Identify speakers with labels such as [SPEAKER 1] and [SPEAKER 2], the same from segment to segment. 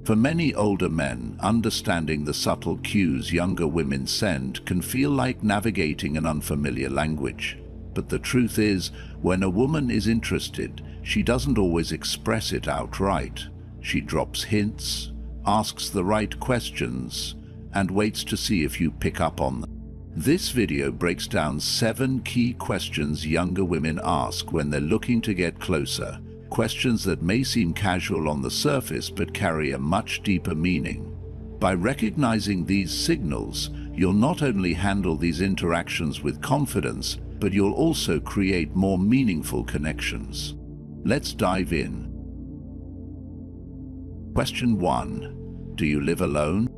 [SPEAKER 1] For many older men, understanding the subtle cues younger women send can feel like navigating an unfamiliar language. But the truth is, when a woman is interested, she doesn't always express it outright. She drops hints, asks the right questions, and waits to see if you pick up on them. This video breaks down 7 key questions younger women ask when they're looking to get closer. Questions that may seem casual on the surface but carry a much deeper meaning. By recognizing these signals, you'll not only handle these interactions with confidence, but you'll also create more meaningful connections. Let's dive in. Question 1. Do you live alone?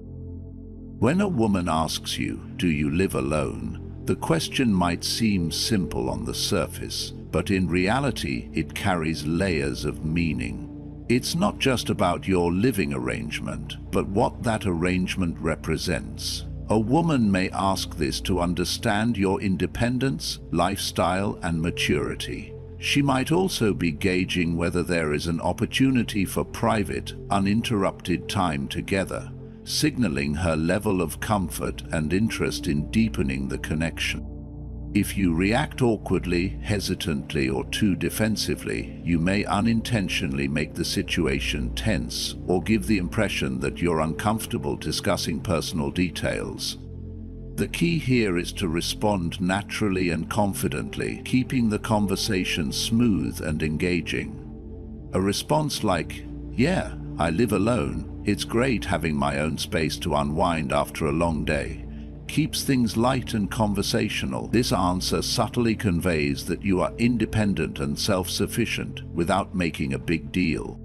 [SPEAKER 1] When a woman asks you, "Do you live alone?" the question might seem simple on the surface, but in reality it carries layers of meaning. It's not just about your living arrangement, but what that arrangement represents. A woman may ask this to understand your independence, lifestyle, and maturity. She might also be gauging whether there is an opportunity for private, uninterrupted time together, signaling her level of comfort and interest in deepening the connection. If you react awkwardly, hesitantly, or too defensively, you may unintentionally make the situation tense or give the impression that you're uncomfortable discussing personal details. The key here is to respond naturally and confidently, keeping the conversation smooth and engaging. A response like, "Yeah, I live alone. It's great having my own space to unwind after a long day," keeps things light and conversational. This answer subtly conveys that you are independent and self-sufficient without making a big deal.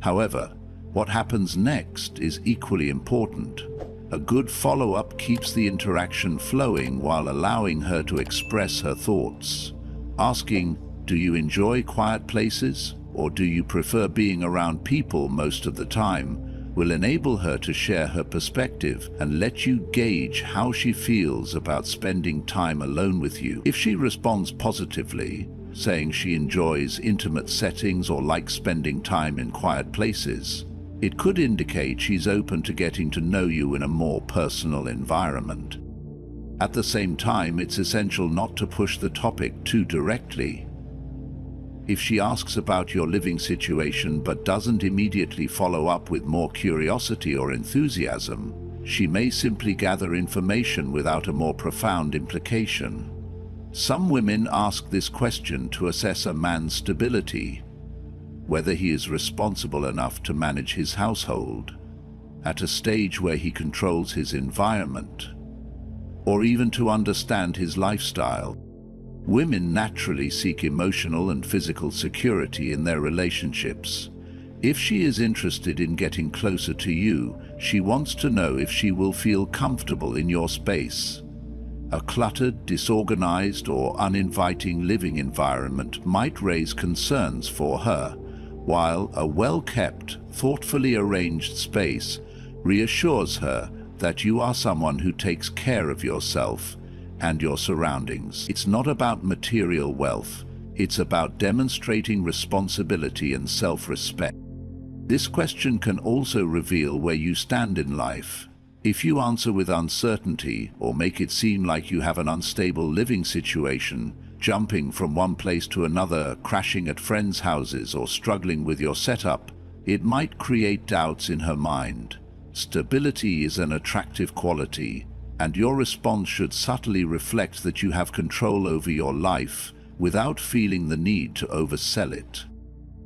[SPEAKER 1] However, what happens next is equally important. A good follow-up keeps the interaction flowing while allowing her to express her thoughts. Asking, "Do you enjoy quiet places, or do you prefer being around people most of the time?" will enable her to share her perspective and let you gauge how she feels about spending time alone with you. If she responds positively, saying she enjoys intimate settings or likes spending time in quiet places, it could indicate she's open to getting to know you in a more personal environment. At the same time, it's essential not to push the topic too directly. If she asks about your living situation but doesn't immediately follow up with more curiosity or enthusiasm, she may simply gather information without a more profound implication. Some women ask this question to assess a man's stability, whether he is responsible enough to manage his household, at a stage where he controls his environment, or even to understand his lifestyle. Women naturally seek emotional and physical security in their relationships. If she is interested in getting closer to you, she wants to know if she will feel comfortable in your space. A cluttered, disorganized, or uninviting living environment might raise concerns for her, while a well-kept, thoughtfully arranged space reassures her that you are someone who takes care of yourself and your surroundings. It's not about material wealth, it's about demonstrating responsibility and self-respect. This question can also reveal where you stand in life. If you answer with uncertainty or make it seem like you have an unstable living situation, jumping from one place to another, crashing at friends' houses, or struggling with your setup, it might create doubts in her mind. Stability is an attractive quality, and your response should subtly reflect that you have control over your life without feeling the need to oversell it.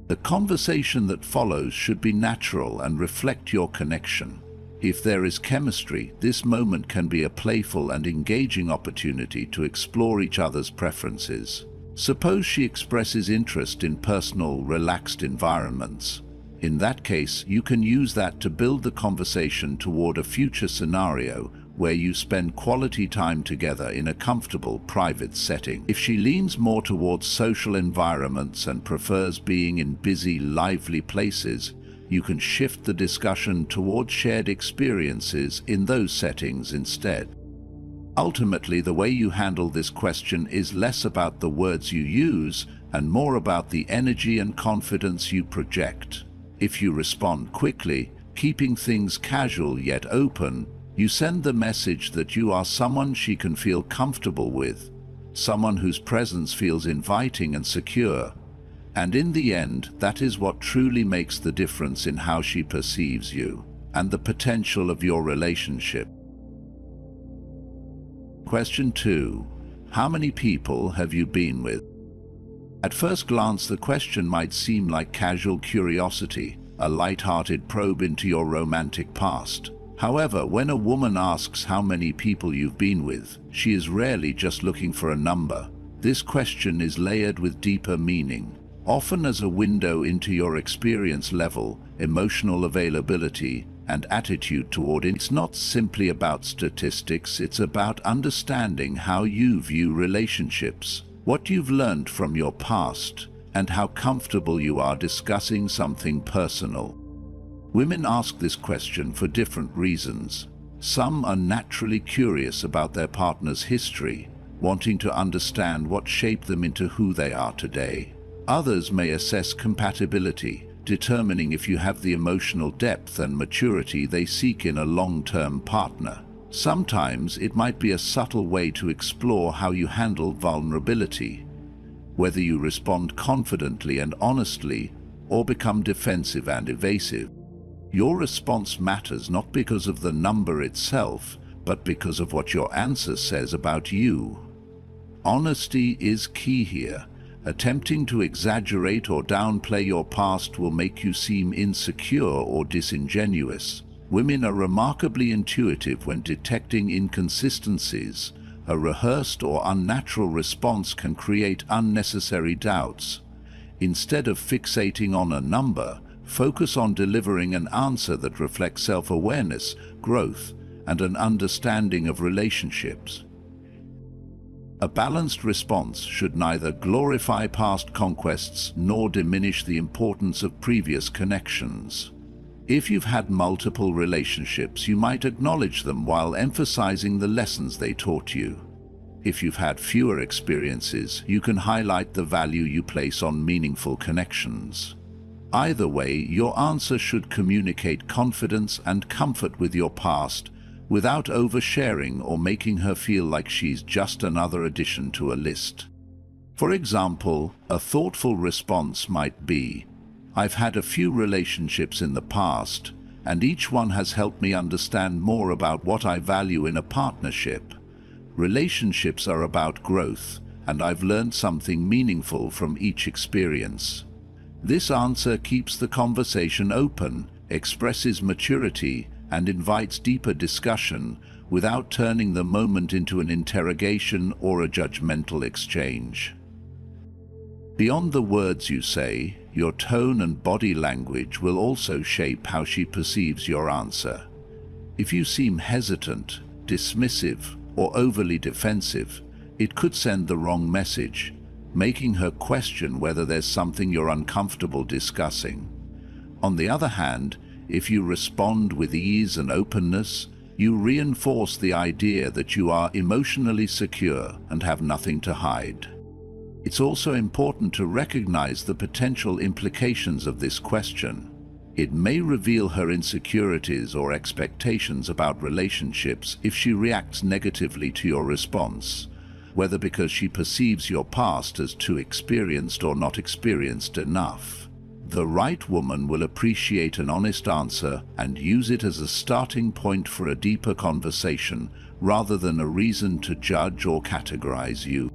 [SPEAKER 1] The conversation that follows should be natural and reflect your connection. If there is chemistry, this moment can be a playful and engaging opportunity to explore each other's preferences. Suppose she expresses interest in personal, relaxed environments. In that case, you can use that to build the conversation toward a future scenario where you spend quality time together in a comfortable, private setting. If she leans more towards social environments and prefers being in busy, lively places, you can shift the discussion toward shared experiences in those settings instead. Ultimately, the way you handle this question is less about the words you use and more about the energy and confidence you project. If you respond quickly, Keeping things casual yet open, you send the message that you are someone she can feel comfortable with, someone whose presence feels inviting and secure. And in the end, that is what truly makes the difference in how she perceives you and the potential of your relationship. Question 2. How many people have you been with? At first glance, the question might seem like casual curiosity, a light-hearted probe into your romantic past. However, when a woman asks how many people you've been with, she is rarely just looking for a number. This question is layered with deeper meaning, often as a window into your experience level, emotional availability, and attitude toward it. It's not simply about statistics, it's about understanding how you view relationships, what you've learned from your past, and how comfortable you are discussing something personal. Women ask this question for different reasons. Some are naturally curious about their partner's history, wanting to understand what shaped them into who they are today. Others may assess compatibility, determining if you have the emotional depth and maturity they seek in a long-term partner. Sometimes it might be a subtle way to explore how you handle vulnerability, whether you respond confidently and honestly or become defensive and evasive. Your response matters not because of the number itself, but because of what your answer says about you. Honesty is key here. Attempting to exaggerate or downplay your past will make you seem insecure or disingenuous. Women are remarkably intuitive when detecting inconsistencies. A rehearsed or unnatural response can create unnecessary doubts. Instead of fixating on a number, focus on delivering an answer that reflects self-awareness, growth, and an understanding of relationships. A balanced response should neither glorify past conquests nor diminish the importance of previous connections. If you've had multiple relationships, you might acknowledge them while emphasizing the lessons they taught you. If you've had fewer experiences, you can highlight the value you place on meaningful connections. Either way, your answer should communicate confidence and comfort with your past without oversharing or making her feel like she's just another addition to a list. For example, a thoughtful response might be, "I've had a few relationships in the past, and each one has helped me understand more about what I value in a partnership. Relationships are about growth, and I've learned something meaningful from each experience." This answer keeps the conversation open, expresses maturity, and invites deeper discussion without turning the moment into an interrogation or a judgmental exchange. Beyond the words you say, your tone and body language will also shape how she perceives your answer. If you seem hesitant, dismissive, or overly defensive, it could send the wrong message, making her question whether there's something you're uncomfortable discussing. On the other hand, if you respond with ease and openness, you reinforce the idea that you are emotionally secure and have nothing to hide. It's also important to recognize the potential implications of this question. It may reveal her insecurities or expectations about relationships if she reacts negatively to your response, whether because she perceives your past as too experienced or not experienced enough. The right woman will appreciate an honest answer and use it as a starting point for a deeper conversation rather than a reason to judge or categorize you.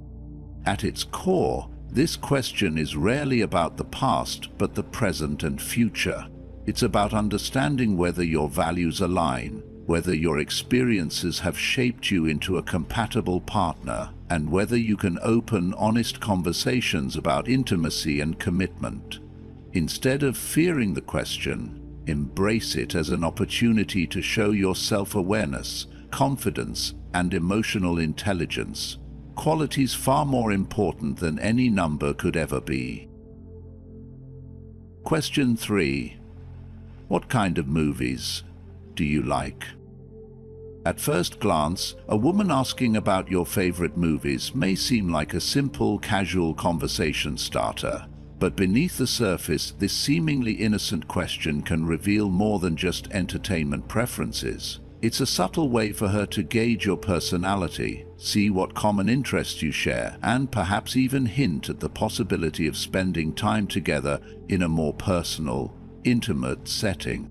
[SPEAKER 1] At its core, this question is rarely about the past but the present and future. It's about understanding whether your values align, whether your experiences have shaped you into a compatible partner, and whether you can open, honest conversations about intimacy and commitment. Instead of fearing the question, embrace it as an opportunity to show your self-awareness, confidence, and emotional intelligence, qualities far more important than any number could ever be. Question 3. What kind of movies do you like? At first glance, a woman asking about your favorite movies may seem like a simple, casual conversation starter. But beneath the surface, this seemingly innocent question can reveal more than just entertainment preferences. It's a subtle way for her to gauge your personality, see what common interests you share, and perhaps even hint at the possibility of spending time together in a more personal, intimate setting.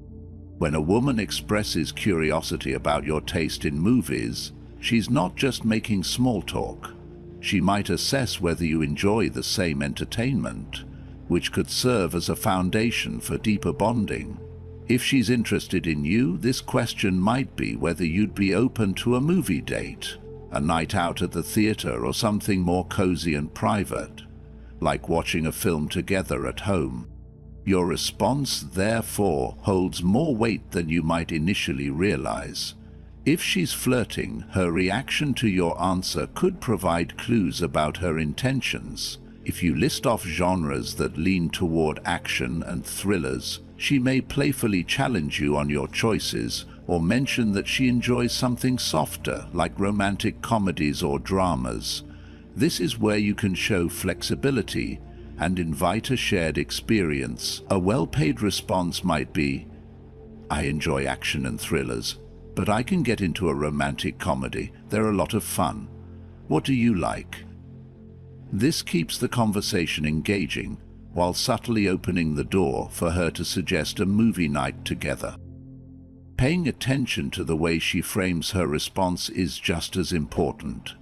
[SPEAKER 1] When a woman expresses curiosity about your taste in movies, she's not just making small talk. She might assess whether you enjoy the same entertainment, which could serve as a foundation for deeper bonding. If she's interested in you, this question might be whether you'd be open to a movie date, a night out at the theater, or something more cozy and private, like watching a film together at home. Your response, therefore, holds more weight than you might initially realize. If she's flirting, her reaction to your answer could provide clues about her intentions. If you list off genres that lean toward action and thrillers, she may playfully challenge you on your choices, or mention that she enjoys something softer, like romantic comedies or dramas. This is where you can show flexibility and invite a shared experience. A well-paid response might be, "I enjoy action and thrillers, but I can get into a romantic comedy. They're a lot of fun. What do you like?" This keeps the conversation engaging, while subtly opening the door for her to suggest a movie night together. Paying attention to the way she frames her response is just as important.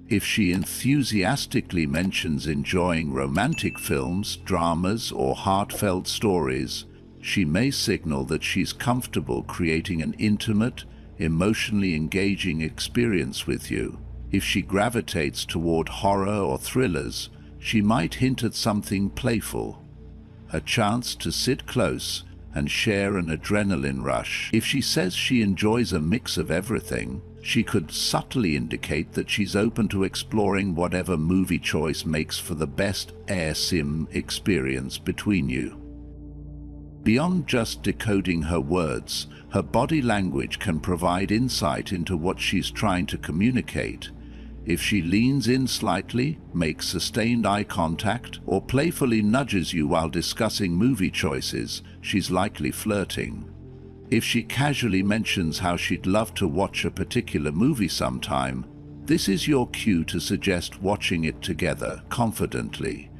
[SPEAKER 1] If she enthusiastically mentions enjoying romantic films, dramas, or heartfelt stories, she may signal that she's comfortable creating an intimate, emotionally engaging experience with you. If she gravitates toward horror or thrillers, she might hint at something playful, a chance to sit close and share an adrenaline rush. If she says she enjoys a mix of everything, she could subtly indicate that she's open to exploring whatever movie choice makes for the best air sim experience between you. Beyond just decoding her words, her body language can provide insight into what she's trying to communicate. If she leans in slightly, makes sustained eye contact, or playfully nudges you while discussing movie choices, she's likely flirting. If she casually mentions how she'd love to watch a particular movie sometime, this is your cue to suggest watching it together confidently.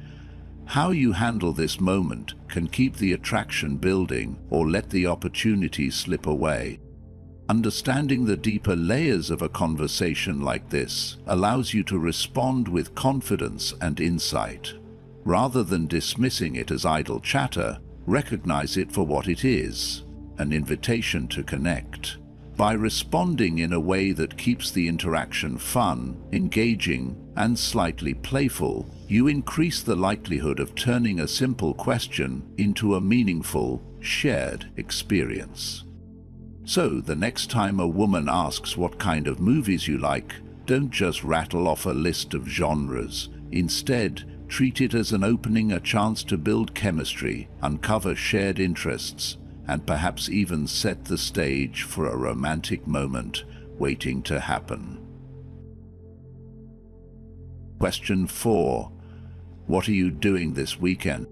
[SPEAKER 1] How you handle this moment can keep the attraction building or let the opportunity slip away. Understanding the deeper layers of a conversation like this allows you to respond with confidence and insight. Rather than dismissing it as idle chatter, recognize it for what it is, an invitation to connect. By responding in a way that keeps the interaction fun, engaging, and slightly playful, you increase the likelihood of turning a simple question into a meaningful, shared experience. So, the next time a woman asks what kind of movies you like, don't just rattle off a list of genres. Instead, treat it as an opening, a chance to build chemistry, uncover shared interests, and perhaps even set the stage for a romantic moment waiting to happen. Question 4. What are you doing this weekend?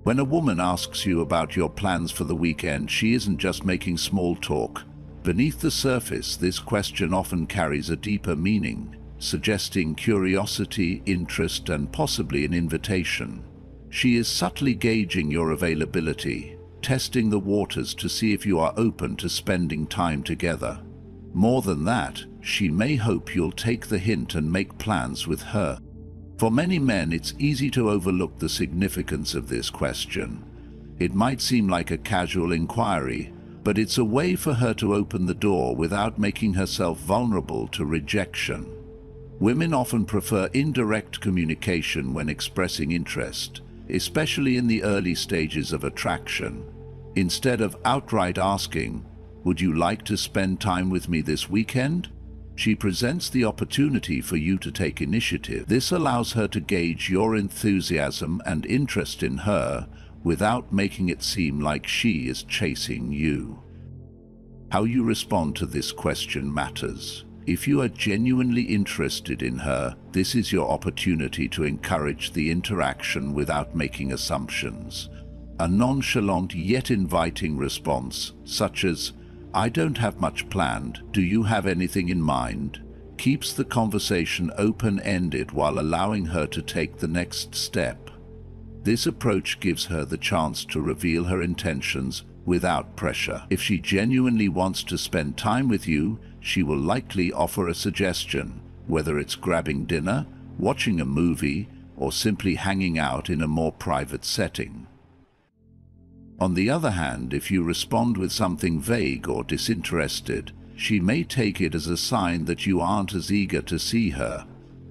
[SPEAKER 1] When a woman asks you about your plans for the weekend, she isn't just making small talk. Beneath the surface, this question often carries a deeper meaning, suggesting curiosity, interest, and possibly an invitation. She is subtly gauging your availability, testing the waters to see if you are open to spending time together. More than that, she may hope you'll take the hint and make plans with her. For many men, it's easy to overlook the significance of this question. It might seem like a casual inquiry, but it's a way for her to open the door without making herself vulnerable to rejection. Women often prefer indirect communication when expressing interest, especially in the early stages of attraction. Instead of outright asking, "Would you like to spend time with me this weekend?" she presents the opportunity for you to take initiative. This allows her to gauge your enthusiasm and interest in her without making it seem like she is chasing you. How you respond to this question matters. If you are genuinely interested in her, this is your opportunity to encourage the interaction without making assumptions. A nonchalant yet inviting response, such as, "I don't have much planned, do you have anything in mind?" keeps the conversation open-ended while allowing her to take the next step. This approach gives her the chance to reveal her intentions without pressure. If she genuinely wants to spend time with you, she will likely offer a suggestion, whether it's grabbing dinner, watching a movie, or simply hanging out in a more private setting. On the other hand, if you respond with something vague or disinterested, she may take it as a sign that you aren't as eager to see her.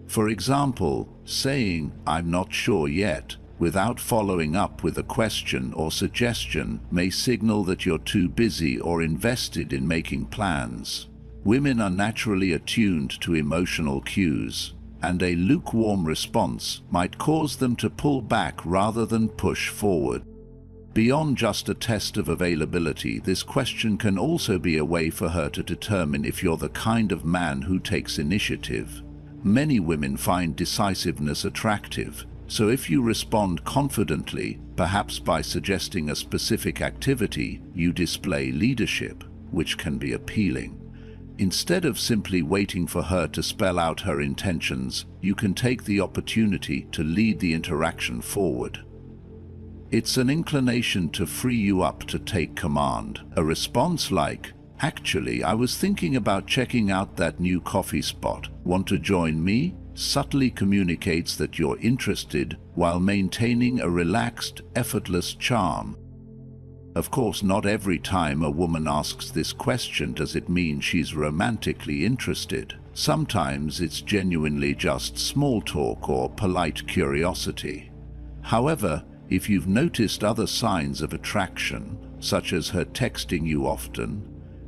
[SPEAKER 1] For example, saying, "I'm not sure yet," without following up with a question or suggestion may signal that you're too busy or invested in making plans. Women are naturally attuned to emotional cues, and a lukewarm response might cause them to pull back rather than push forward. Beyond just a test of availability, this question can also be a way for her to determine if you're the kind of man who takes initiative. Many women find decisiveness attractive, so if you respond confidently, perhaps by suggesting a specific activity, you display leadership, which can be appealing. Instead of simply waiting for her to spell out her intentions, you can take the opportunity to lead the interaction forward. It's an inclination to free you up to take command. A response like, "Actually, I was thinking about checking out that new coffee spot. Want to join me?" subtly communicates that you're interested while maintaining a relaxed, effortless charm. Of course, not every time a woman asks this question does it mean she's romantically interested. Sometimes it's genuinely just small talk or polite curiosity. However, if you've noticed other signs of attraction, such as her texting you often,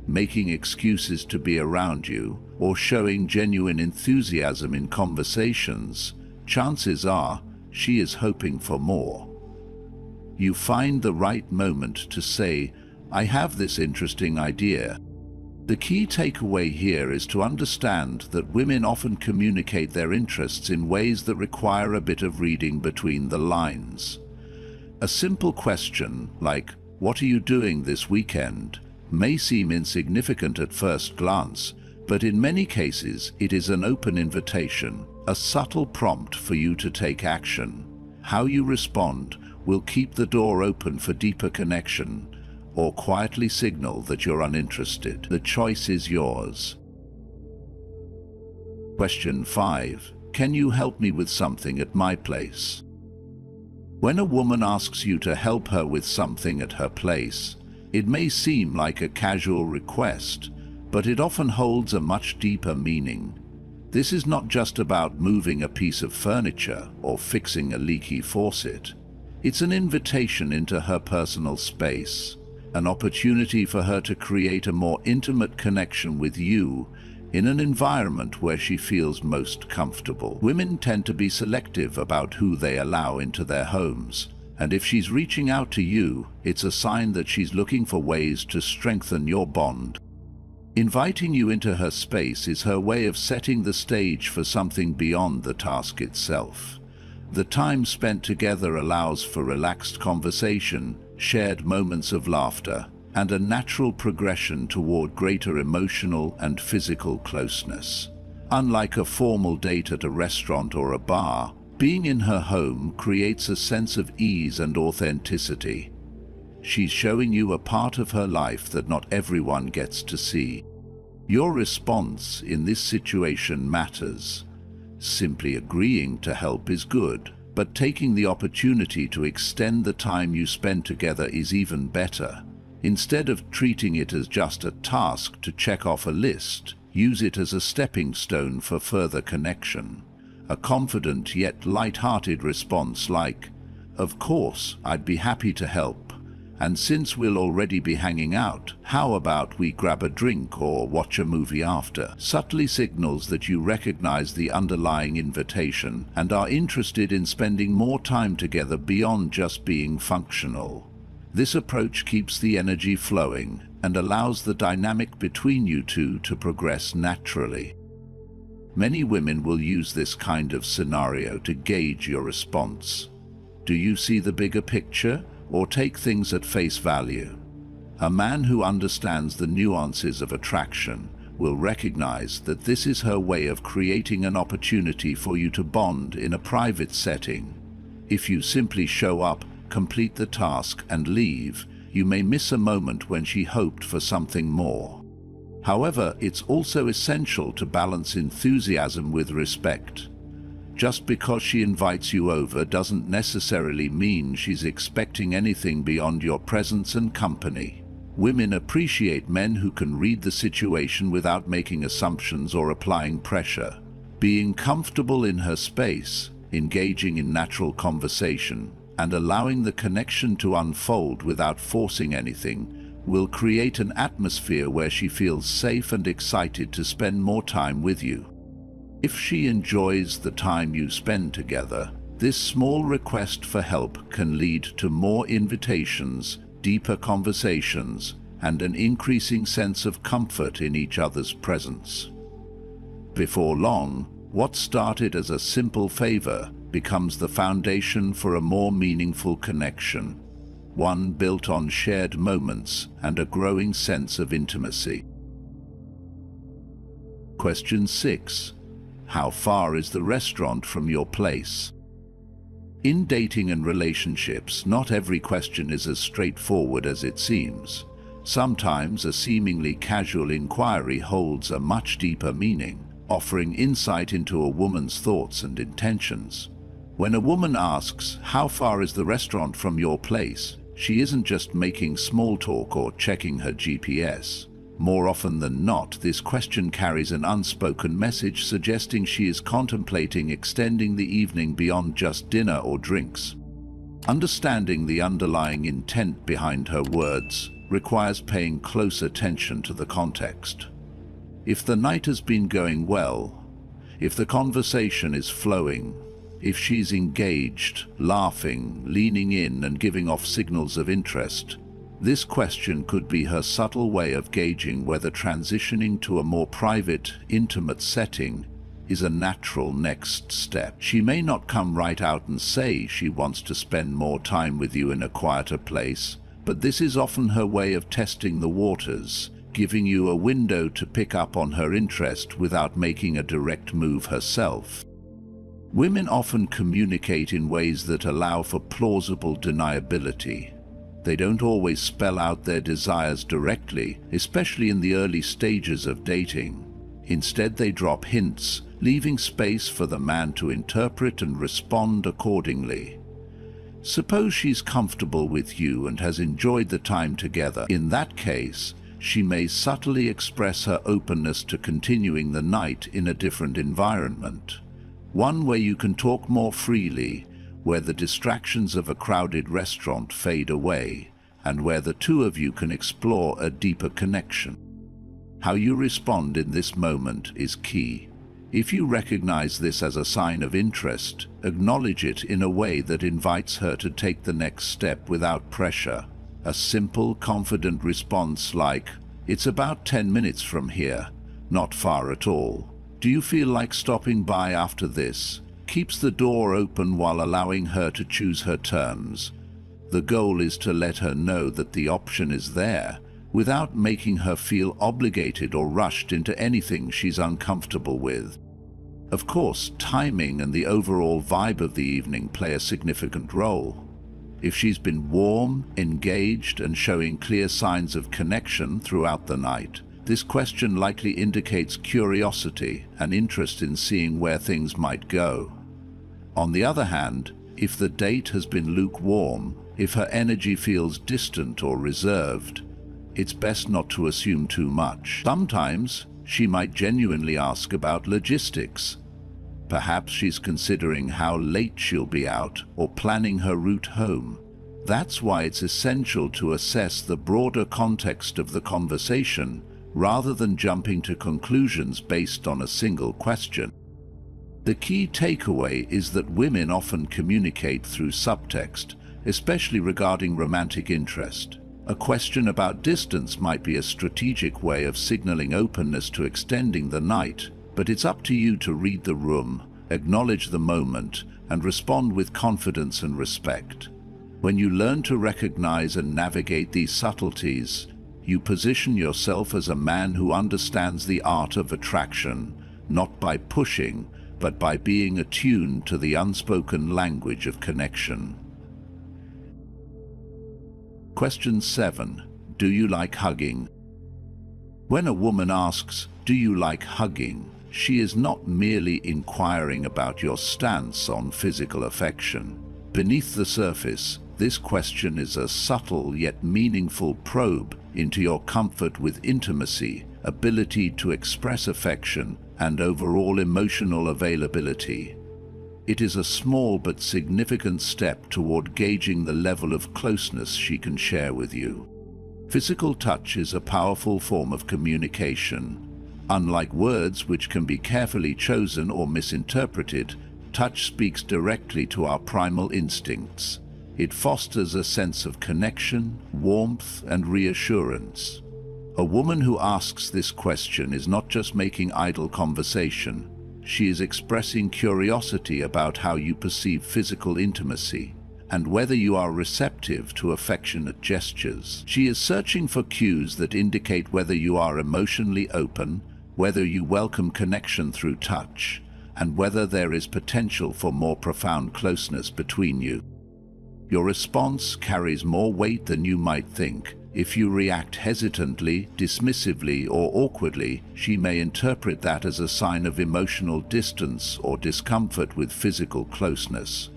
[SPEAKER 1] making excuses to be around you, or showing genuine enthusiasm in conversations, chances are she is hoping for more. You find the right moment to say, "I have this interesting idea." The key takeaway here is to understand that women often communicate their interests in ways that require a bit of reading between the lines. A simple question like, "What are you doing this weekend?" may seem insignificant at first glance, but in many cases it is an open invitation, a subtle prompt for you to take action. How you respond will keep the door open for deeper connection, or quietly signal that you're uninterested. The choice is yours. Question 5. Can you help me with something at my place? When a woman asks you to help her with something at her place, it may seem like a casual request, but it often holds a much deeper meaning. This is not just about moving a piece of furniture or fixing a leaky faucet. It's an invitation into her personal space, an opportunity for her to create a more intimate connection with you in an environment where she feels most comfortable. Women tend to be selective about who they allow into their homes, and if she's reaching out to you, it's a sign that she's looking for ways to strengthen your bond. Inviting you into her space is her way of setting the stage for something beyond the task itself. The time spent together allows for relaxed conversation, shared moments of laughter, and a natural progression toward greater emotional and physical closeness. Unlike a formal date at a restaurant or a bar, being in her home creates a sense of ease and authenticity. She's showing you a part of her life that not everyone gets to see. Your response in this situation matters. Simply agreeing to help is good, but taking the opportunity to extend the time you spend together is even better. Instead of treating it as just a task to check off a list, use it as a stepping stone for further connection. A confident yet light-hearted response like, "Of course, I'd be happy to help. And since we'll already be hanging out, how about we grab a drink or watch a movie after?" subtly signals that you recognize the underlying invitation and are interested in spending more time together beyond just being functional. This approach keeps the energy flowing and allows the dynamic between you two to progress naturally. Many women will use this kind of scenario to gauge your response. Do you see the bigger picture, or take things at face value? A man who understands the nuances of attraction will recognize that this is her way of creating an opportunity for you to bond in a private setting. If you simply show up, complete the task, and leave, you may miss a moment when she hoped for something more. However, it's also essential to balance enthusiasm with respect. Just because she invites you over doesn't necessarily mean she's expecting anything beyond your presence and company. Women appreciate men who can read the situation without making assumptions or applying pressure. Being comfortable in her space, engaging in natural conversation, and allowing the connection to unfold without forcing anything will create an atmosphere where she feels safe and excited to spend more time with you. If she enjoys the time you spend together, this small request for help can lead to more invitations, deeper conversations, and an increasing sense of comfort in each other's presence. Before long, what started as a simple favor becomes the foundation for a more meaningful connection, one built on shared moments and a growing sense of intimacy. Question 6. How far is the restaurant from your place? In dating and relationships, not every question is as straightforward as it seems. Sometimes a seemingly casual inquiry holds a much deeper meaning, offering insight into a woman's thoughts and intentions. When a woman asks, "How far is the restaurant from your place?" she isn't just making small talk or checking her GPS. More often than not, this question carries an unspoken message suggesting she is contemplating extending the evening beyond just dinner or drinks. Understanding the underlying intent behind her words requires paying close attention to the context. If the night has been going well, if the conversation is flowing, if she's engaged, laughing, leaning in, and giving off signals of interest, this question could be her subtle way of gauging whether transitioning to a more private, intimate setting is a natural next step. She may not come right out and say she wants to spend more time with you in a quieter place, but this is often her way of testing the waters, giving you a window to pick up on her interest without making a direct move herself. Women often communicate in ways that allow for plausible deniability. They don't always spell out their desires directly, especially in the early stages of dating. Instead, they drop hints, leaving space for the man to interpret and respond accordingly. Suppose she's comfortable with you and has enjoyed the time together. In that case, she may subtly express her openness to continuing the night in a different environment. One where you can talk more freely, where the distractions of a crowded restaurant fade away, and where the two of you can explore a deeper connection. How you respond in this moment is key. If you recognize this as a sign of interest, acknowledge it in a way that invites her to take the next step without pressure. A simple, confident response like, "It's about 10 minutes from here, not far at all. Do you feel like stopping by after this?" keeps the door open while allowing her to choose her terms. The goal is to let her know that the option is there, without making her feel obligated or rushed into anything she's uncomfortable with. Of course, timing and the overall vibe of the evening play a significant role. If she's been warm, engaged, and showing clear signs of connection throughout the night, this question likely indicates curiosity and interest in seeing where things might go. On the other hand, if the date has been lukewarm, if her energy feels distant or reserved, it's best not to assume too much. Sometimes, she might genuinely ask about logistics. Perhaps she's considering how late she'll be out or planning her route home. That's why it's essential to assess the broader context of the conversation rather than jumping to conclusions based on a single question. The key takeaway is that women often communicate through subtext, especially regarding romantic interest. A question about distance might be a strategic way of signaling openness to extending the night, But it's up to you to read the room, acknowledge the moment, and respond with confidence and respect. When you learn to recognize and navigate these subtleties, you position yourself as a man who understands the art of attraction, not by pushing, but by being attuned to the unspoken language of connection. Question 7. Do you like hugging? When a woman asks, "Do you like hugging?" she is not merely inquiring about your stance on physical affection. Beneath the surface, this question is a subtle yet meaningful probe into your comfort with intimacy, ability to express affection, and overall emotional availability. It is a small but significant step toward gauging the level of closeness she can share with you. Physical touch is a powerful form of communication. Unlike words, which can be carefully chosen or misinterpreted, touch speaks directly to our primal instincts. It fosters a sense of connection, warmth, and reassurance. A woman who asks this question is not just making idle conversation. She is expressing curiosity about how you perceive physical intimacy and whether you are receptive to affectionate gestures. She is searching for cues that indicate whether you are emotionally open, whether you welcome connection through touch, and whether there is potential for more profound closeness between you. Your response carries more weight than you might think. If you react hesitantly, dismissively, or awkwardly, she may interpret that as a sign of emotional distance or discomfort with physical closeness.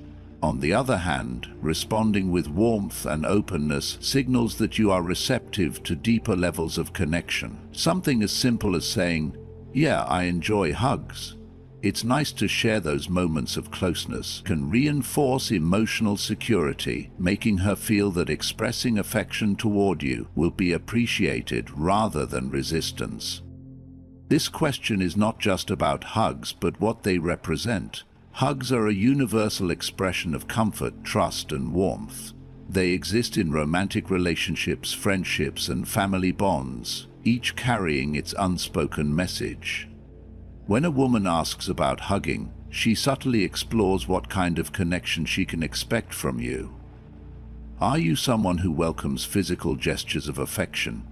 [SPEAKER 1] On the other hand, responding with warmth and openness signals that you are receptive to deeper levels of connection. Something as simple as saying, "Yeah, I enjoy hugs. It's nice to share those moments of closeness," can reinforce emotional security, making her feel that expressing affection toward you will be appreciated rather than resistance. This question is not just about hugs, but what they represent. Hugs are a universal expression of comfort, trust, and warmth. They exist in romantic relationships, friendships, and family bonds, each carrying its unspoken message. When a woman asks about hugging, she subtly explores what kind of connection she can expect from you. Are you someone who welcomes physical gestures of affection?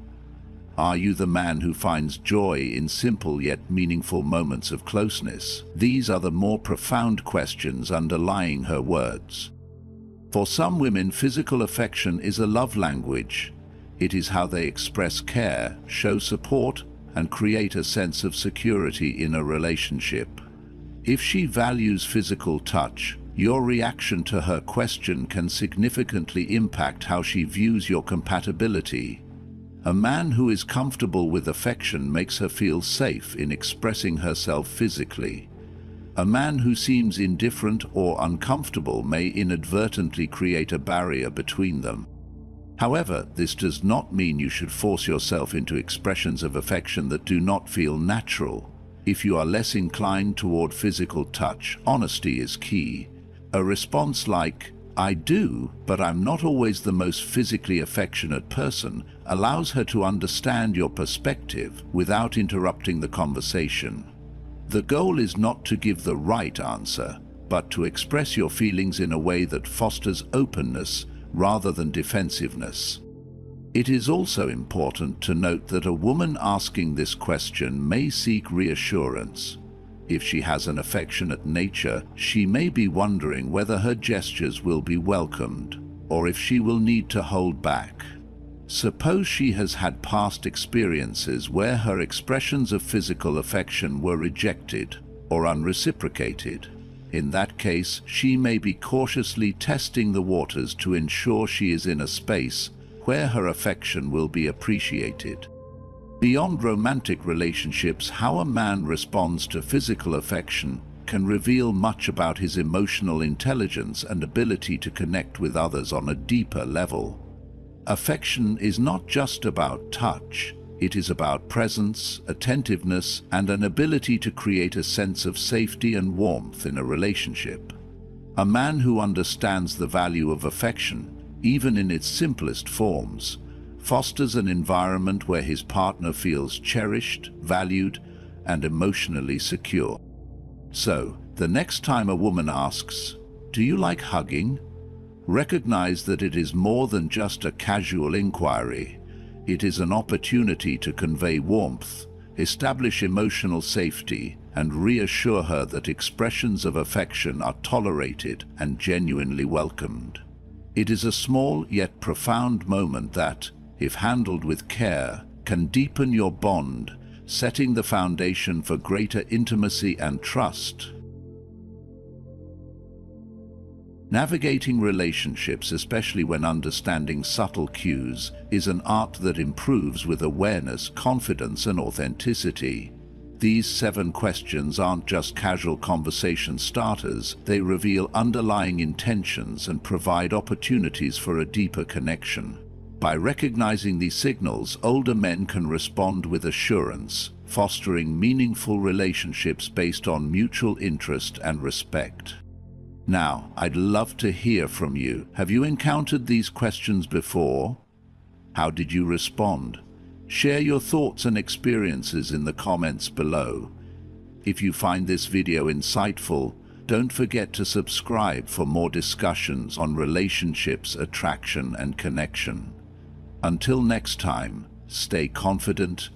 [SPEAKER 1] Are you the man who finds joy in simple yet meaningful moments of closeness? These are the more profound questions underlying her words. For some women, physical affection is a love language. It is how they express care, show support, and create a sense of security in a relationship. If she values physical touch, your reaction to her question can significantly impact how she views your compatibility. A man who is comfortable with affection makes her feel safe in expressing herself physically. A man who seems indifferent or uncomfortable may inadvertently create a barrier between them. However, this does not mean you should force yourself into expressions of affection that do not feel natural. If you are less inclined toward physical touch, honesty is key. A response like, "I do, but I'm not always the most physically affectionate person," allows her to understand your perspective without interrupting the conversation. The goal is not to give the right answer, but to express your feelings in a way that fosters openness rather than defensiveness. It is also important to note that a woman asking this question may seek reassurance. If she has an affectionate nature, she may be wondering whether her gestures will be welcomed, or if she will need to hold back. Suppose she has had past experiences where her expressions of physical affection were rejected or unreciprocated. In that case, she may be cautiously testing the waters to ensure she is in a space where her affection will be appreciated. Beyond romantic relationships, how a man responds to physical affection can reveal much about his emotional intelligence and ability to connect with others on a deeper level. Affection is not just about touch. It is about presence, attentiveness, and an ability to create a sense of safety and warmth in a relationship. A man who understands the value of affection, even in its simplest forms, fosters an environment where his partner feels cherished, valued, and emotionally secure. So, the next time a woman asks, "Do you like hugging?" recognize that it is more than just a casual inquiry. It is an opportunity to convey warmth, establish emotional safety, and reassure her that expressions of affection are tolerated and genuinely welcomed. It is a small yet profound moment that, if handled with care, can deepen your bond, setting the foundation for greater intimacy and trust. Navigating relationships, especially when understanding subtle cues, is an art that improves with awareness, confidence, and authenticity. These 7 questions aren't just casual conversation starters, they reveal underlying intentions and provide opportunities for a deeper connection. By recognizing these signals, older men can respond with assurance, fostering meaningful relationships based on mutual interest and respect. Now, I'd love to hear from you. Have you encountered these questions before? How did you respond? Share your thoughts and experiences in the comments below. If you find this video insightful, don't forget to subscribe for more discussions on relationships, attraction, and connection. Until next time, stay confident,